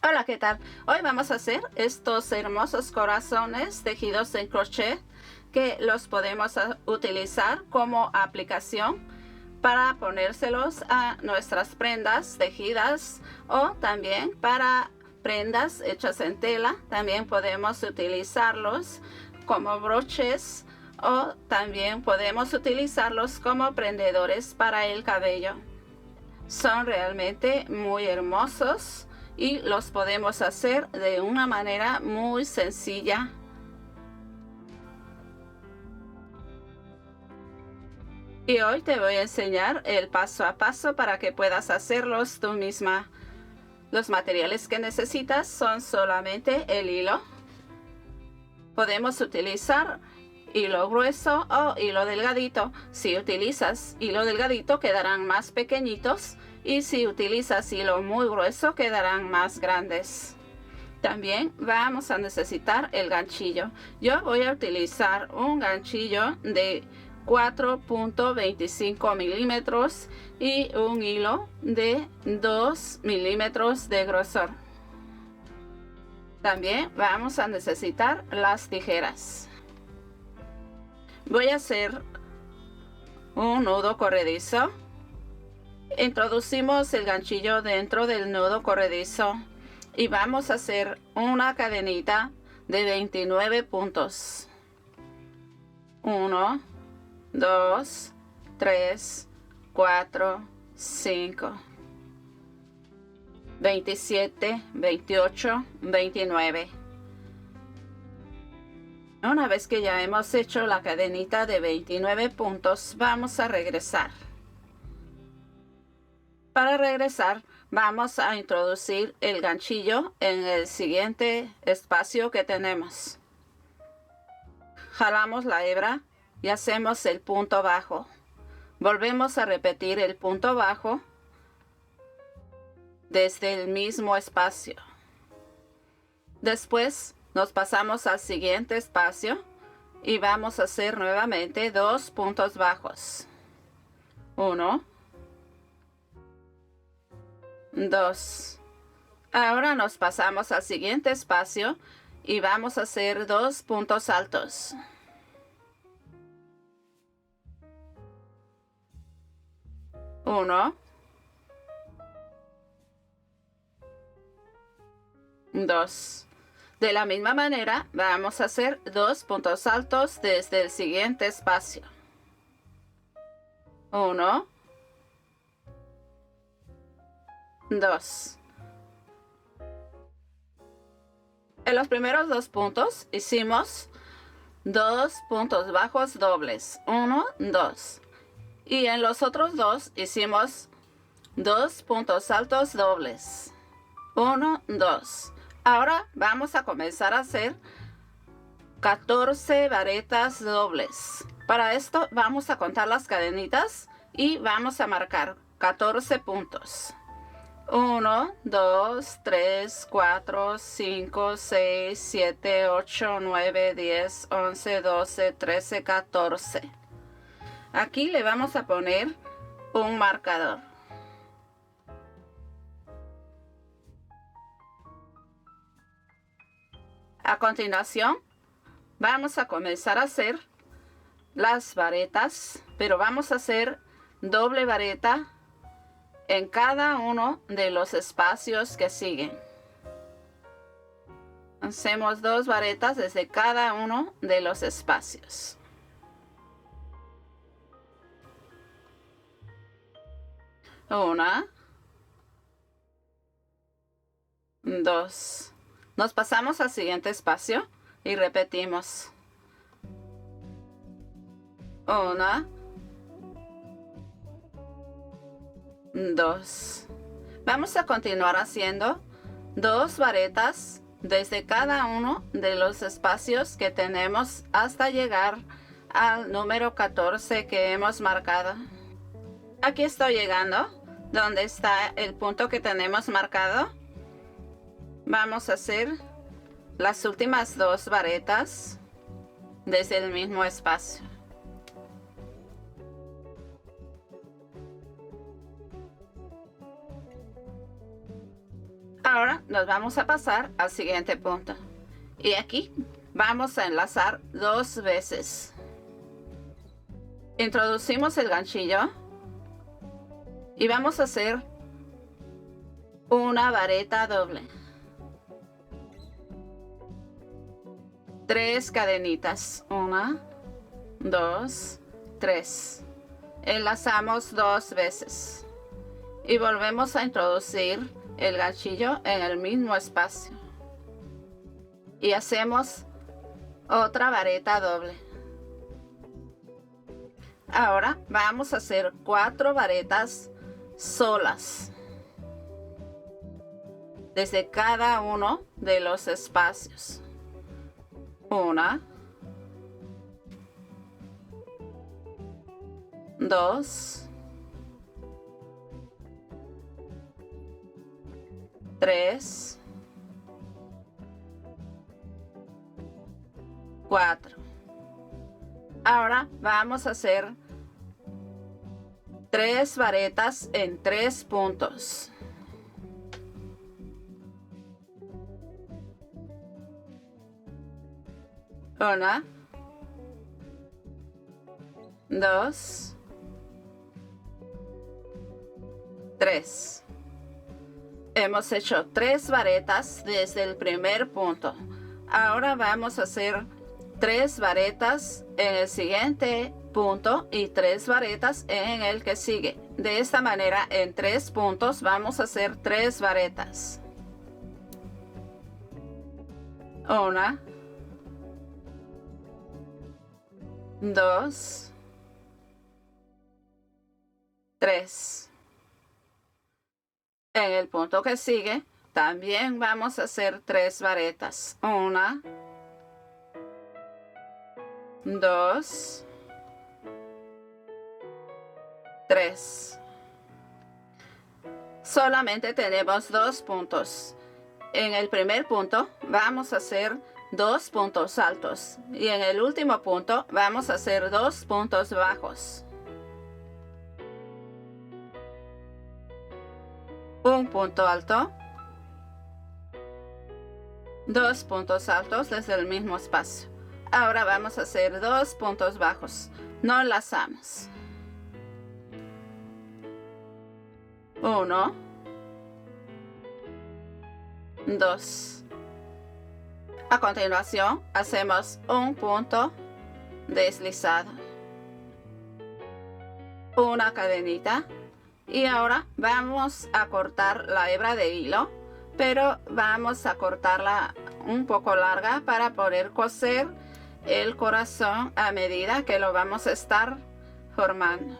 Hola, ¿qué tal? Hoy vamos a hacer estos hermosos corazones tejidos en crochet que los podemos utilizar como aplicación para ponérselos a nuestras prendas tejidas o también para prendas hechas en tela. También podemos utilizarlos como broches o también podemos utilizarlos como prendedores para el cabello. Son realmente muy hermosos y los podemos hacer de una manera muy sencilla. Y hoy te voy a enseñar el paso a paso para que puedas hacerlos tú misma. Los materiales que necesitas son solamente el hilo. Podemos utilizar hilo grueso o hilo delgadito. Si utilizas hilo delgadito quedarán más pequeñitos y si utilizas hilo muy grueso quedarán más grandes. También vamos a necesitar el ganchillo. Yo voy a utilizar un ganchillo de 4.25 milímetros y un hilo de 2 milímetros de grosor. También vamos a necesitar las tijeras. Voy a hacer un nudo corredizo. Introducimos el ganchillo dentro del nudo corredizo y vamos a hacer una cadenita de 29 puntos. 1, 2, 3, 4, 5, 27, 28, 29. Una vez que ya hemos hecho la cadenita de 29 puntos, vamos a regresar. Para regresar, vamos a introducir el ganchillo en el siguiente espacio que tenemos. Jalamos la hebra y hacemos el punto bajo. Volvemos a repetir el punto bajo desde el mismo espacio. Después nos pasamos al siguiente espacio y vamos a hacer nuevamente 2 puntos bajos. 1, 2. Ahora nos pasamos al siguiente espacio y vamos a hacer 2 puntos altos. 1, 2. De la misma manera, vamos a hacer 2 puntos altos desde el siguiente espacio. 1, 2. En los primeros 2 puntos hicimos 2 puntos bajos dobles. 1, 2. Y en los otros 2 hicimos 2 puntos altos dobles. 1, 2. Ahora vamos a comenzar a hacer 14 varetas dobles. Para esto vamos a contar las cadenitas y vamos a marcar 14 puntos. 1, 2, 3, 4, 5, 6, 7, 8, 9, 10, 11, 12, 13, 14. Aquí le vamos a poner un marcador. A continuación, vamos a comenzar a hacer las varetas, pero vamos a hacer doble vareta en cada uno de los espacios que siguen. Hacemos 2 varetas desde cada uno de los espacios. 1, 2. Nos pasamos al siguiente espacio y repetimos. 1, 2. Vamos a continuar haciendo 2 varetas desde cada uno de los espacios que tenemos hasta llegar al número 14 que hemos marcado. Aquí estoy llegando, donde está el punto que tenemos marcado. Vamos a hacer las últimas 2 varetas desde el mismo espacio. Ahora nos vamos a pasar al siguiente punto. Y aquí vamos a enlazar 2 veces. Introducimos el ganchillo y vamos a hacer una vareta doble. 3 cadenitas. 1, 2, 3. Enlazamos 2 veces. Y volvemos a introducir el ganchillo en el mismo espacio. Y hacemos otra vareta doble. Ahora vamos a hacer 4 varetas solas desde cada uno de los espacios. 1, 2, 3, 4. Ahora vamos a hacer 3 varetas en 3 puntos. 1, 2, 3. Hemos hecho 3 varetas desde el primer punto. Ahora vamos a hacer 3 varetas en el siguiente punto y 3 varetas en el que sigue. De esta manera, en 3 puntos vamos a hacer 3 varetas. 1, 2, 3. En el punto que sigue, también vamos a hacer 3 varetas. 1, 2, 3. Solamente tenemos 2 puntos. En el primer punto vamos a hacer 2 puntos altos y en el último punto vamos a hacer 2 puntos bajos. Un punto alto, 2 puntos altos desde el mismo espacio. Ahora vamos a hacer 2 puntos bajos. No enlazamos. 1, 2. A continuación, hacemos un punto deslizado, una cadenita y ahora vamos a cortar la hebra de hilo, pero vamos a cortarla un poco larga para poder coser el corazón a medida que lo vamos a estar formando.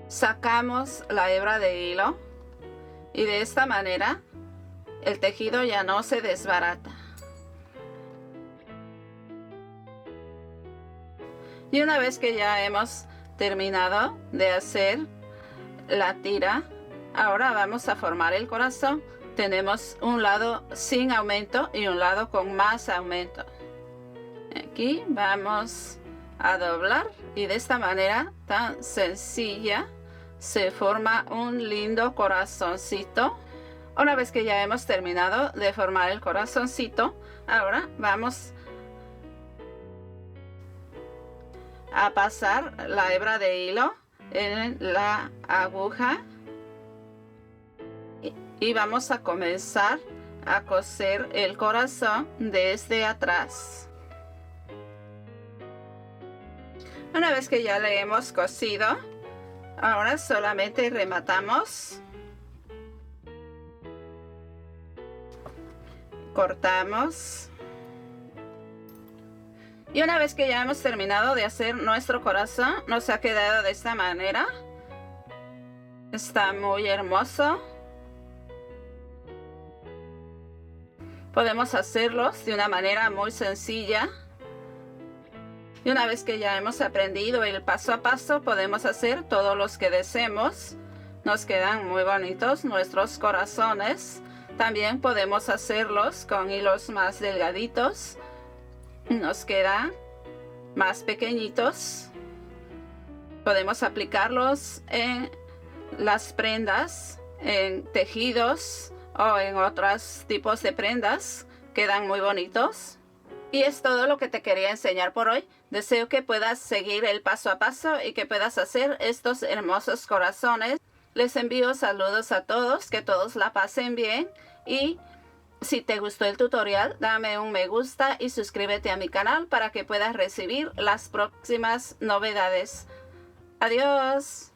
Sacamos la hebra de hilo y de esta manera el tejido ya no se desbarata. Y una vez que ya hemos terminado de hacer la tira, ahora vamos a formar el corazón. Tenemos un lado sin aumento y un lado con más aumento. Aquí vamos a doblar y de esta manera tan sencilla se forma un lindo corazoncito. Una vez que ya hemos terminado de formar el corazoncito, ahora vamos a pasar la hebra de hilo en la aguja y vamos a comenzar a coser el corazón desde atrás. Una vez que ya le hemos cosido, ahora solamente rematamos. Cortamos. Y una vez que ya hemos terminado de hacer nuestro corazón, nos ha quedado de esta manera. Está muy hermoso. Podemos hacerlos de una manera muy sencilla. Y una vez que ya hemos aprendido el paso a paso, podemos hacer todos los que deseemos. Nos quedan muy bonitos nuestros corazones. También podemos hacerlos con hilos más delgaditos. Nos quedan más pequeñitos. Podemos aplicarlos en las prendas en tejidos o en otros tipos de prendas. Quedan muy bonitos. Y es todo lo que te quería enseñar por hoy. Deseo que puedas seguir el paso a paso y que puedas hacer estos hermosos corazones. Les envío saludos a todos, que todos la pasen bien. Y si te gustó el tutorial, dame un me gusta y suscríbete a mi canal para que puedas recibir las próximas novedades. Adiós.